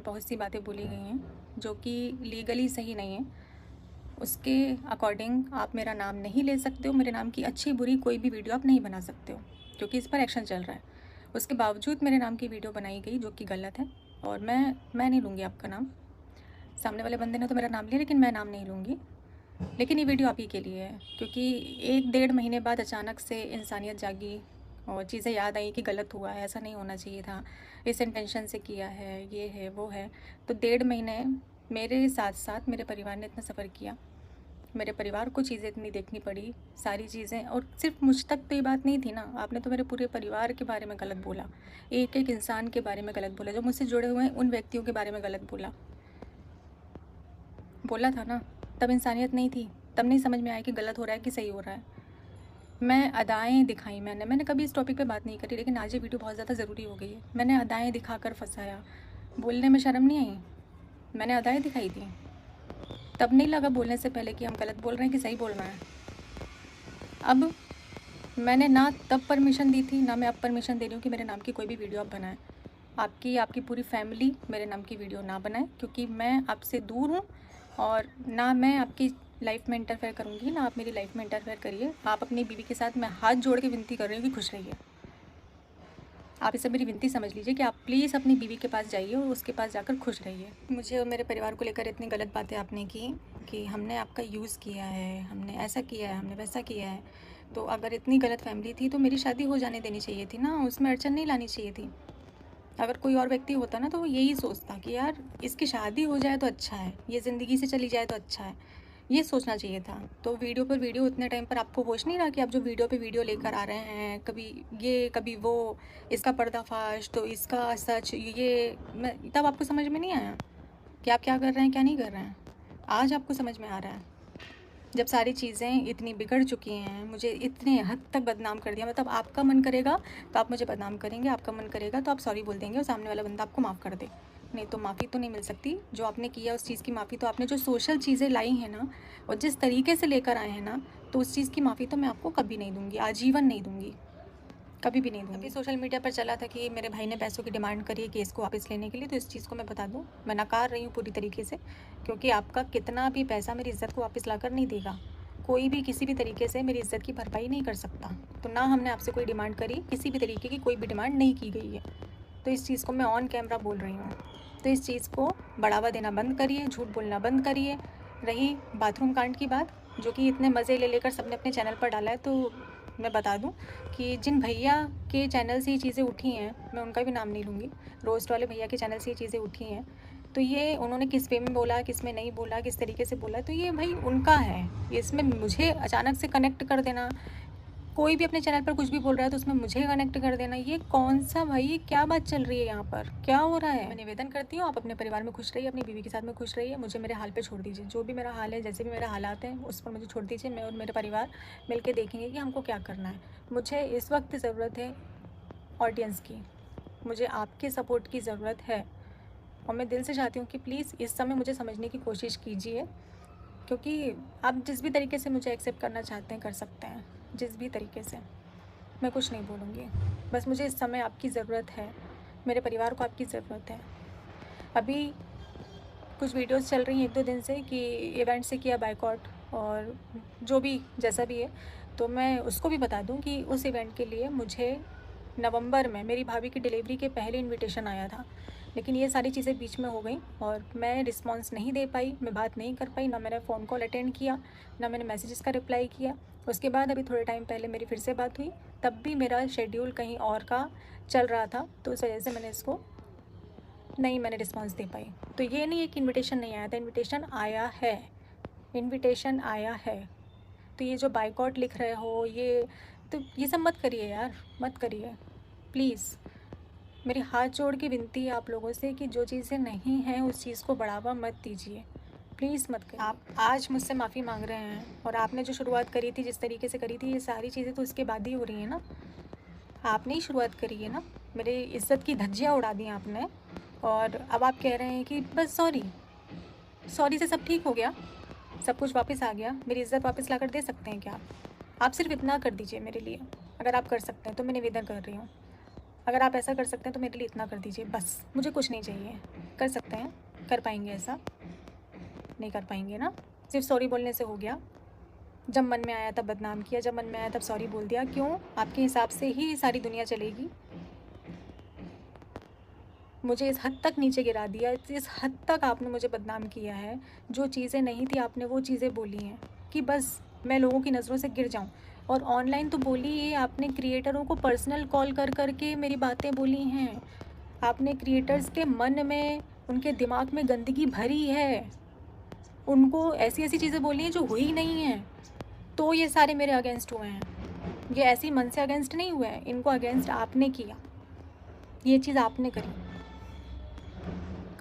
बहुत सी बातें बोली गई हैं जो कि लीगली सही नहीं है। उसके अकॉर्डिंग आप मेरा नाम नहीं ले सकते हो, मेरे नाम की अच्छी बुरी कोई भी वीडियो आप नहीं बना सकते हो, क्योंकि इस पर एक्शन चल रहा है। उसके बावजूद मेरे नाम की वीडियो बनाई गई जो कि गलत है, और मैं नहीं लूँगी आपका नाम। सामने वाले बंदे ने तो मेरा नाम लिया, लेकिन मैं नाम नहीं लूँगी। लेकिन ये वीडियो आप ही के लिए है, क्योंकि 1-1.5 महीने बाद अचानक से इंसानियत जागी और चीज़ें याद आई कि गलत हुआ है, ऐसा नहीं होना चाहिए था, इस इंटेंशन से किया है, ये है वो है। तो 1.5 महीने मेरे साथ साथ मेरे परिवार ने इतना सफ़र किया, मेरे परिवार को चीज़ें इतनी देखनी पड़ी, सारी चीज़ें। और सिर्फ मुझ तक तो ये बात नहीं थी ना, आपने तो मेरे पूरे परिवार के बारे में गलत बोला, एक एक इंसान के बारे में गलत बोला, जो मुझसे जुड़े हुए हैं उन व्यक्तियों के बारे में गलत बोला था ना। तब इंसानियत नहीं थी, तब नहीं समझ में आया कि गलत हो रहा है कि सही हो रहा है। मैं अदाएँ दिखाई, मैंने कभी इस टॉपिक पे बात नहीं करी, लेकिन आज ये वीडियो बहुत ज़्यादा ज़रूरी हो गई है। मैंने अदाएँ दिखाकर फंसाया, बोलने में शर्म नहीं आई, मैंने अदाएँ दिखाई थी। तब नहीं लगा बोलने से पहले कि हम गलत बोल रहे हैं कि सही बोल रहे हैं। अब मैंने ना तब परमिशन दी थी, ना मैं अब परमिशन दे रही हूँ कि मेरे नाम की कोई भी वीडियो आप बनाएं। आपकी पूरी फैमिली मेरे नाम की वीडियो ना बनाए, क्योंकि मैं आपसे दूर हूँ, और ना मैं आपकी लाइफ में इंटरफेयर करूँगी, ना आप मेरी लाइफ में इंटरफेयर करिए। आप अपनी बीवी के साथ, मैं हाथ जोड़ के विनती कर रही हूँ कि खुश रहिए। आप इसे मेरी विनती समझ लीजिए कि आप प्लीज़ अपनी बीवी के पास जाइए और उसके पास जाकर खुश रहिए। मुझे और मेरे परिवार को लेकर इतनी गलत बातें आपने की कि हमने आपका यूज़ किया है, हमने ऐसा किया है, हमने वैसा किया है। तो अगर इतनी गलत फैमिली थी तो मेरी शादी हो जाने देनी चाहिए थी ना, उसमें अड़चन नहीं लानी चाहिए थी। अगर कोई और व्यक्ति होता ना तो वो यही सोचता कि यार इसकी शादी हो जाए तो अच्छा है, ये ज़िंदगी से चली जाए तो अच्छा है, ये सोचना चाहिए था। तो वीडियो पर वीडियो इतने टाइम पर आपको होश नहीं रहा कि आप जो वीडियो पे वीडियो लेकर आ रहे हैं, कभी ये कभी वो, इसका पर्दाफाश तो इसका सच, ये मैं तब आपको समझ में नहीं आया कि आप क्या कर रहे हैं क्या नहीं कर रहे हैं। आज आपको समझ में आ रहा है, जब सारी चीज़ें इतनी बिगड़ चुकी हैं, मुझे इतने हद तक बदनाम कर दिया। मतलब आपका मन करेगा तो आप मुझे बदनाम करेंगे, आपका मन करेगा तो आप सॉरी बोल देंगे और सामने वाला बंदा आपको माफ़ कर दे। नहीं तो माफ़ी तो नहीं मिल सकती। जो आपने किया उस चीज़ की माफ़ी तो आपने जो सोशल चीज़ें लाई हैं ना, और जिस तरीके से लेकर आए हैं ना, तो उस चीज़ की माफ़ी तो मैं आपको कभी नहीं दूँगी, आजीवन नहीं दूँगी, कभी भी नहीं दूँगी। अभी सोशल मीडिया पर चला था कि मेरे भाई ने पैसों की डिमांड करी है केस को वापस लेने के लिए, तो इस चीज़ को मैं बता दूँ, मैं नकार रही हूँ पूरी तरीके से, क्योंकि आपका कितना भी पैसा मेरी इज़्ज़त को वापस लाकर नहीं देगा। कोई भी किसी भी तरीके से मेरी इज़्ज़त की भरपाई नहीं कर सकता। तो ना हमने आपसे कोई डिमांड करी, किसी भी तरीके की कोई भी डिमांड नहीं की गई है। तो इस चीज़ को मैं ऑन कैमरा बोल रही हूँ। तो इस चीज़ को बढ़ावा देना बंद करिए, झूठ बोलना बंद करिए। रही बाथरूम कांड की बात, जो कि इतने मज़े ले लेकर सबने अपने चैनल पर डाला है, तो मैं बता दूं कि जिन भैया के चैनल से ये चीज़ें उठी हैं, मैं उनका भी नाम नहीं लूँगी, रोस्ट वाले भैया के चैनल से ये चीज़ें उठी हैं, तो ये उन्होंने किस वे में बोला, किस में नहीं बोला, किस तरीके से बोला, तो ये भाई उनका है। इसमें मुझे अचानक से कनेक्ट कर देना, कोई भी अपने चैनल पर कुछ भी बोल रहा है तो उसमें मुझे कनेक्ट कर देना, ये कौन सा भाई, ये क्या बात चल रही है यहाँ पर, क्या हो रहा है। मैं निवेदन करती हूँ आप अपने परिवार में खुश रहिए, अपनी बीवी के साथ में खुश रहिए, मुझे मेरे हाल पे छोड़ दीजिए। जो भी मेरा हाल है, जैसे भी मेरे हालात हैं, उस पर मुझे छोड़ दीजिए। मैं और मेरे परिवार मिल के देखेंगे कि हमको क्या करना है। मुझे इस वक्त ज़रूरत है ऑडियंस की, मुझे आपके सपोर्ट की ज़रूरत है, और मैं दिल से चाहती हूँ कि प्लीज़ इस समय मुझे समझने की कोशिश कीजिए, क्योंकि आप जिस भी तरीके से मुझे एक्सेप्ट करना चाहते हैं कर सकते हैं, जिस भी तरीके से। मैं कुछ नहीं बोलूँगी, बस मुझे इस समय आपकी ज़रूरत है, मेरे परिवार को आपकी ज़रूरत है। अभी कुछ वीडियोस चल रही हैं 1-2 दिन से कि इवेंट से किया बायकॉट, और जो भी जैसा भी है, तो मैं उसको भी बता दूं कि उस इवेंट के लिए मुझे नवंबर में मेरी भाभी की डिलीवरी के पहले इनविटेशन आया था, लेकिन ये सारी चीज़ें बीच में हो गई और मैं रिस्पांस नहीं दे पाई, मैं बात नहीं कर पाई, ना मैंने फ़ोन कॉल अटेंड किया, ना मैंने मैसेजेस का रिप्लाई किया। उसके बाद अभी थोड़े टाइम पहले मेरी फिर से बात हुई, तब भी मेरा शेड्यूल कहीं और का चल रहा था, तो उस वजह से मैंने रिस्पांस दे पाई। तो ये नहीं है कि इनविटेशन नहीं आया था, इनविटेशन आया है, इनविटेशन आया है। तो ये जो बायकॉट लिख रहे हो, ये सब मत करिए यार, मत करिए प्लीज़। मेरी हाथ जोड़ के विनती है आप लोगों से कि जो चीज़ें नहीं हैं उस चीज़ को बढ़ावा मत दीजिए, प्लीज़ मत करिए। आप आज मुझसे माफ़ी मांग रहे हैं, और आपने जो शुरुआत करी थी, जिस तरीके से करी थी, ये सारी चीज़ें तो उसके बाद ही हो रही हैं ना, आपने ही शुरुआत करी है ना। मेरी इज़्ज़त की धज्जियाँ उड़ा दी आपने, और अब आप कह रहे हैं कि बस सॉरी से सब ठीक हो गया, सब कुछ वापस आ गया, मेरी इज़्ज़त वापस लाकर दे सकते हैं क्या आप सिर्फ इतना कर दीजिए मेरे लिए, अगर आप कर सकते हैं तो। मैं निवेदन कर रही हूँ, अगर आप ऐसा कर सकते हैं तो मेरे लिए इतना कर दीजिए, बस मुझे कुछ नहीं चाहिए। कर सकते हैं, कर पाएंगे ऐसा? नहीं कर पाएंगे ना। सिर्फ सॉरी बोलने से हो गया? जब मन में आया तब बदनाम किया, जब मन में आया तब सॉरी बोल दिया। क्यों? आपके हिसाब से ही सारी दुनिया चलेगी? मुझे इस हद तक नीचे गिरा दिया, इस हद तक आपने मुझे बदनाम किया है। जो चीज़ें नहीं थी आपने वो चीज़ें बोली हैं कि बस मैं लोगों की नज़रों से गिर जाऊं। और ऑनलाइन तो बोली ही, आपने क्रिएटरों को पर्सनल कॉल कर कर के मेरी बातें बोली हैं। आपने क्रिएटर्स के मन में, उनके दिमाग में गंदगी भरी है, उनको ऐसी ऐसी चीज़ें बोली हैं जो हुई नहीं हैं। तो ये सारे मेरे अगेंस्ट हुए हैं। ये ऐसी मन से अगेंस्ट नहीं हुए हैं, इनको अगेंस्ट आपने किया, ये चीज़ आपने करी।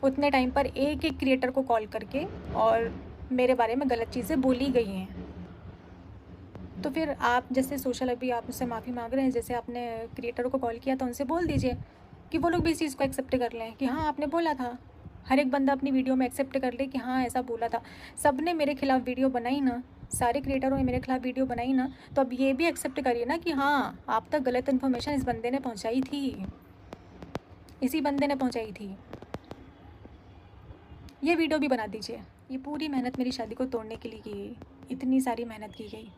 उतने टाइम पर एक एक क्रिएटर को कॉल करके और मेरे बारे में गलत चीज़ें बोली गई हैं। तो फिर आप जैसे सोशल, अभी आप मुझसे माफ़ी मांग रहे हैं, जैसे आपने क्रिएटरों को कॉल किया तो उनसे बोल दीजिए कि वो लोग भी इस चीज़ को एक्सेप्ट कर लें कि हाँ आपने बोला था। हर एक बंदा अपनी वीडियो में एक्सेप्ट कर ले कि हाँ ऐसा बोला था। सब ने मेरे खिलाफ़ वीडियो बनाई ना, सारे क्रिएटरों ने मेरे खिलाफ़ वीडियो बनाई ना, तो अब ये भी एक्सेप्ट करिए ना कि हाँ आप तक गलत इन्फॉर्मेशन इस बंदे ने पहुँचाई थी, इसी बंदे ने पहुँचाई थी। ये वीडियो भी बना दीजिए। ये पूरी मेहनत मेरी शादी को तोड़ने के लिए की गई, इतनी सारी मेहनत की गई,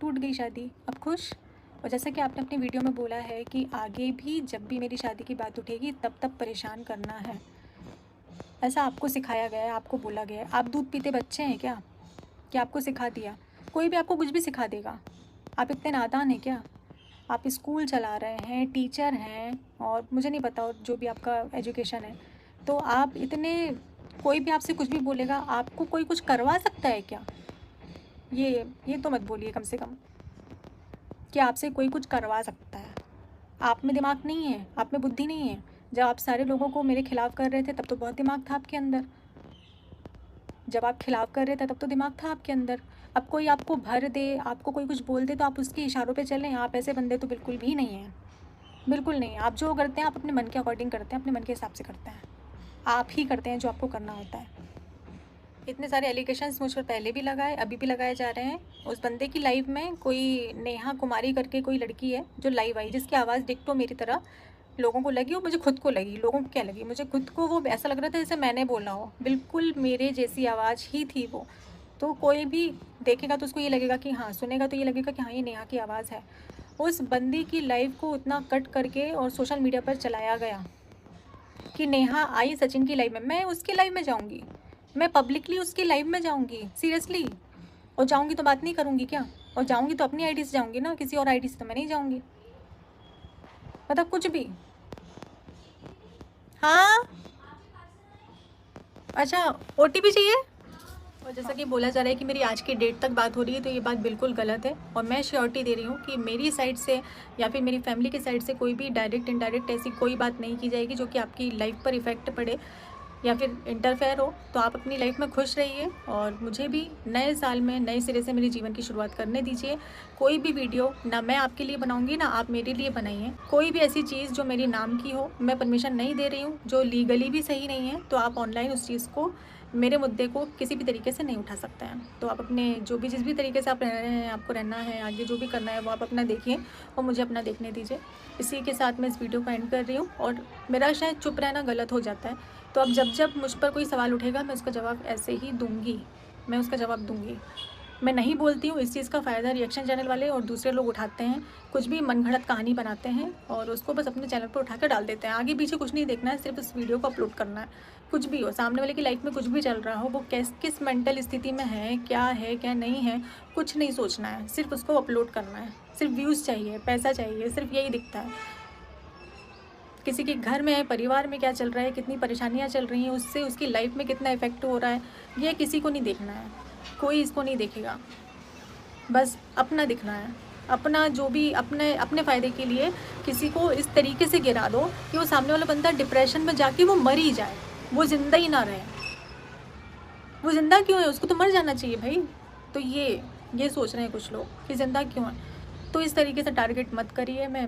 टूट गई शादी, अब खुश। और जैसा कि आपने अपनी वीडियो में बोला है कि आगे भी जब भी मेरी शादी की बात उठेगी तब परेशान करना है, ऐसा आपको सिखाया गया है, आपको बोला गया है। आप दूध पीते बच्चे हैं क्या कि आपको सिखा दिया? कोई भी आपको कुछ भी सिखा देगा। आप इतने नादान हैं क्या? आप स्कूल चला रहे हैं, टीचर हैं, और मुझे नहीं पता और जो भी आपका एजुकेशन है, तो आप इतने, कोई भी आपसे कुछ भी बोलेगा, आपको कोई कुछ करवा सकता है क्या? ये तो मत बोलिए कम से कम कि आपसे कोई कुछ करवा सकता है। आप में दिमाग नहीं है, आप में बुद्धि नहीं है। जब आप सारे लोगों को मेरे खिलाफ़ कर रहे थे तब तो बहुत दिमाग था आपके अंदर। जब आप खिलाफ़ कर रहे थे तब तो दिमाग था आपके अंदर। अब कोई आपको भर दे, आपको कोई कुछ बोल दे तो आप उसके इशारों पे चलें, आप ऐसे बंदे तो बिल्कुल भी नहीं हैं, बिल्कुल नहीं। आप जो करते हैं आप अपने मन के अकॉर्डिंग करते हैं, अपने मन के हिसाब से करते हैं। आप ही करते हैं जो आपको करना होता है। इतने सारे एलिगेशंस मुझ पर पहले भी लगाए, अभी भी लगाए जा रहे हैं। उस बंदे की लाइव में कोई नेहा कुमारी करके कोई लड़की है जो लाइव आई, जिसकी आवाज़ डिक्टो मेरी तरह लोगों को लगी, और मुझे खुद को लगी। लोगों को क्या लगी? मुझे खुद को वो ऐसा लग रहा था जैसे मैंने बोला हो, बिल्कुल मेरे जैसी आवाज़ ही थी वो। तो कोई भी देखेगा तो उसको ये लगेगा कि हाँ, सुनेगा तो ये लगेगा कि हाँ ये नेहा की आवाज़ है। उस बंदी की लाइव को इतना कट करके और सोशल मीडिया पर चलाया गया कि नेहा आई सचिन की लाइव में, मैं उसकी लाइव में जाऊँगी, मैं पब्लिकली उसकी लाइव में जाऊँगी, सीरियसली। और जाऊँगी तो बात नहीं करूँगी क्या? और जाऊँगी तो अपनी आईडी से जाऊँगी ना, किसी और आईडी से तो मैं नहीं जाऊँगी। मतलब कुछ भी। हाँ अच्छा, ओटीपी चाहिए? और जैसा कि बोला जा रहा है कि मेरी आज की डेट तक बात हो रही है, तो ये बात बिल्कुल गलत है। और मैं श्योरिटी दे रही हूँ कि मेरी साइड से या फिर मेरी फैमिली की साइड से कोई भी डायरेक्ट इनडायरेक्ट ऐसी कोई बात नहीं की जाएगी जो कि आपकी लाइफ पर इफ़ेक्ट पड़े या फिर इंटरफेयर हो। तो आप अपनी लाइफ में खुश रहिए और मुझे भी नए साल में नए सिरे से मेरे जीवन की शुरुआत करने दीजिए। कोई भी वीडियो ना मैं आपके लिए बनाऊंगी ना आप मेरे लिए बनाइए। कोई भी ऐसी चीज़ जो मेरी नाम की हो, मैं परमिशन नहीं दे रही हूँ, जो लीगली भी सही नहीं है, तो आप ऑनलाइन उस चीज़ को, मेरे मुद्दे को किसी भी तरीके से नहीं उठा सकते हैं। तो आप अपने जो भी जिस भी तरीके से आप रह रहे हैं, आपको रहना है, आगे जो भी करना है वो आप अपना देखिए और मुझे अपना देखने दीजिए। इसी के साथ मैं इस वीडियो को एंड कर रही हूँ। और मेरा शायद चुप रहना गलत हो जाता है, तो अब जब जब मुझ पर कोई सवाल उठेगा मैं उसका जवाब ऐसे ही दूँगी, मैं उसका जवाब दूँगी। मैं नहीं बोलती हूँ, इस चीज़ का फ़ायदा रिएक्शन चैनल वाले और दूसरे लोग उठाते हैं, कुछ भी मनगढ़ंत कहानी बनाते हैं और उसको बस अपने चैनल पर उठा कर डाल देते हैं। आगे पीछे कुछ नहीं देखना है, सिर्फ उस वीडियो को अपलोड करना है। कुछ भी हो, सामने वाले की लाइफ में कुछ भी चल रहा हो, वो किस मेंटल स्थिति में है क्या नहीं है, कुछ नहीं सोचना है, सिर्फ उसको अपलोड करना है। सिर्फ व्यूज़ चाहिए, पैसा चाहिए, सिर्फ यही दिखता है। किसी के घर में, परिवार में क्या चल रहा है, कितनी परेशानियाँ चल रही हैं, उससे उसकी लाइफ में कितना इफेक्ट हो रहा है, ये किसी को नहीं देखना है। कोई इसको नहीं देखेगा, बस अपना दिखना है। अपना जो भी अपने फ़ायदे के लिए किसी को इस तरीके से गिरा दो कि वो सामने वाला बंदा डिप्रेशन में जाके वो मर ही जाए, वो ज़िंदा ही ना रहे। वो ज़िंदा क्यों है? उसको तो मर जाना चाहिए भाई। तो ये सोच रहे हैं कुछ लोग कि ज़िंदा क्यों है। तो इस तरीके से टारगेट मत करिए। मैं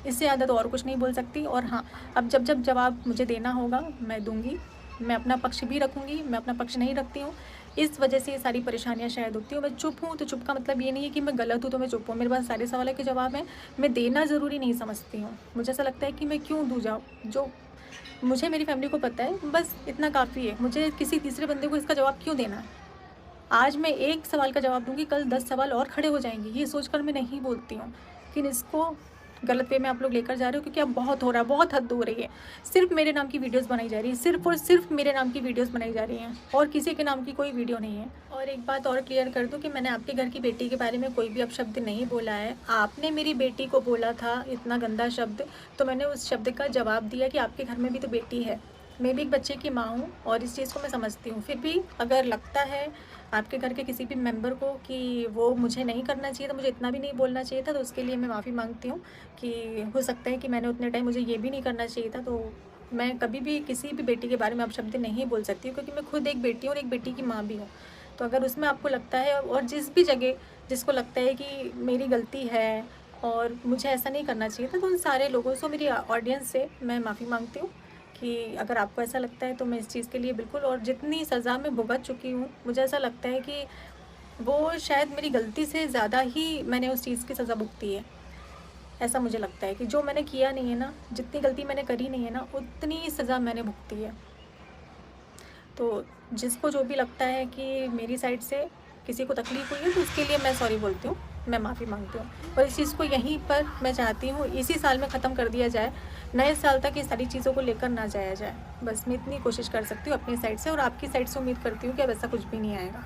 इससे ज़्यादा तो और कुछ नहीं बोल सकती। और हाँ, अब जब जवाब मुझे देना होगा मैं दूँगी। मैं अपना पक्ष भी रखूँगी, मैं अपना पक्ष नहीं रखती हूँ, इस वजह से ये सारी परेशानियाँ शायद होती हैं। मैं चुप हूँ तो चुप का मतलब ये नहीं है कि मैं गलत हूँ तो मैं चुप हूँ। मेरे पास सारे सवालों के जवाब हैं, मैं देना ज़रूरी नहीं समझती हूँ। मुझे ऐसा लगता है कि मैं क्यों दूँ जो मुझे मेरी फैमिली को पता है, बस इतना काफ़ी है। मुझे किसी तीसरे बंदे को इसका जवाब क्यों देना है? आज मैं एक सवाल का जवाब दूँगी, कल 10 सवाल और खड़े हो जाएंगे। ये सोचकर मैं नहीं बोलती हूँ, लेकिन इसको गलत वे में आप लोग लेकर जा रहे हो, क्योंकि अब बहुत हो रहा है, बहुत हद हो रही है। सिर्फ मेरे नाम की वीडियोस बनाई जा रही है, सिर्फ और सिर्फ मेरे नाम की वीडियोस बनाई जा रही हैं, और किसी के नाम की कोई वीडियो नहीं है। और एक बात और क्लियर कर दूं कि मैंने आपके घर की बेटी के बारे में कोई भी अपशब्द नहीं बोला है। आपने मेरी बेटी को बोला था इतना गंदा शब्द, तो मैंने उस शब्द का जवाब दिया कि आपके घर में भी तो बेटी है। मैं भी एक बच्चे की माँ हूँ और इस चीज़ को मैं समझती हूँ। फिर भी अगर लगता है आपके घर के किसी भी मेंबर को कि वो मुझे नहीं करना चाहिए था, मुझे इतना भी नहीं बोलना चाहिए था, तो उसके लिए मैं माफ़ी मांगती हूँ कि हो सकता है कि मैंने उतने टाइम मुझे ये भी नहीं करना चाहिए था। तो मैं कभी भी किसी भी बेटी के बारे में अपशब्द नहीं बोल सकती हूँ, क्योंकि मैं खुद एक बेटी हूँ और एक बेटी की माँ भी हूँ। तो अगर उसमें आपको लगता है, और जिस भी जगह जिसको लगता है कि मेरी गलती है और मुझे ऐसा नहीं करना चाहिए था, तो उन सारे लोगों से, मेरी ऑडियंस से मैं माफ़ी मांगती हूँ कि अगर आपको ऐसा लगता है तो मैं इस चीज़ के लिए बिल्कुल, और जितनी सज़ा मैं भुगत चुकी हूँ, मुझे ऐसा लगता है कि वो शायद मेरी गलती से ज़्यादा ही मैंने उस चीज़ की सज़ा भुगती है। ऐसा मुझे लगता है कि जो मैंने किया नहीं है ना, जितनी गलती मैंने करी नहीं है ना, उतनी सज़ा मैंने भुगती है। तो जिसको जो भी लगता है कि मेरी साइड से किसी को तकलीफ़ हुई है, तो उसके लिए मैं सॉरी बोलती हूँ, मैं माफ़ी मांगती हूँ। और इस चीज़ को यहीं पर मैं चाहती हूँ इसी साल में ख़त्म कर दिया जाए, नए साल तक ये सारी चीज़ों को लेकर ना जाया जाए। बस मैं इतनी कोशिश कर सकती हूँ अपनी साइड से, और आपकी साइड से उम्मीद करती हूँ कि अब ऐसा कुछ भी नहीं आएगा।